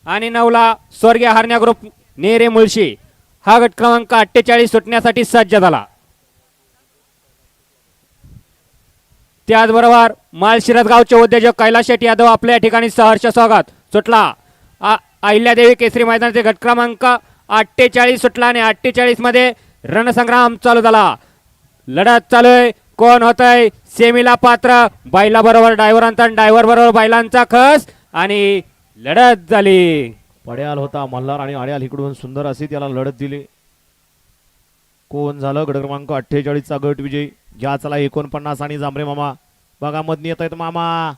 आणि 9ला स्वर्गीय हरण्या ग्रुप नेरे मुळशी हा गट क्रमांक 48 सुटण्यासाठी सज्ज झाला. त्याचबरोबर माळशिरस गावचे उद्योजक कैलास शेट्टी यादव आपल्या ठिकाणी सहर्ष स्वागत. सुटला अहिल्यादेवी केसरी मैदानाचे गट क्रमांक 48 सुटला आणि 48 मध्ये रणसंग्राम चालू झाला. लढत चालू आहे. कोण होतय सेमीला पात्र? बैला बरोबर ड्रायव्हरांचा, ड्रायव्हर बरोबर बैलांचा खस आणि लढत झाली. पड्याल होता मल्हार आणि आड्याल इकडून सुंदर अशी त्याला लढत दिली. कोण झालं गट क्रमांक 48 चा गट विजयी? घ्या चला 49 आणि जांभरे मामा बघा मधनी येत आहेत मामा.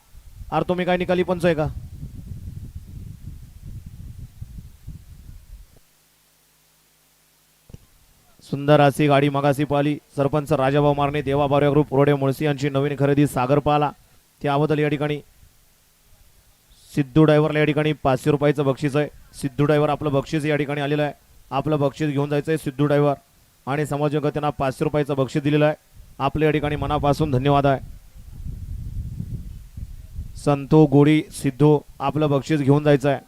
अरे तुम्ही काय निकाली पंच आहे का? सुंदर अशी गाडी मगासी पाली. सरपंच राजाभाऊ मारणे, देवा बावऱ्या ग्रुप, रोडे मुळशी यांची नवीन खरेदी सागर पाला. त्याबद्दल या ठिकाणी सिद्धू ड्रायव्हरला या ठिकाणी 500 रुपयाचं बक्षीस आहे. सिद्धू ड्रायव्हर आपलं बक्षीस या ठिकाणी आलेलं आहे. आपलं बक्षीस घेऊन जायचं आहे सिद्धू ड्रायव्हर आणि समाज त्यांना 500 रुपयाचं बक्षीस दिलेलं आहे. आपल्या या ठिकाणी मनापासून धन्यवाद आहे. संतो गोडी सिद्धू आपलं बक्षीस घेऊन जायचं आहे.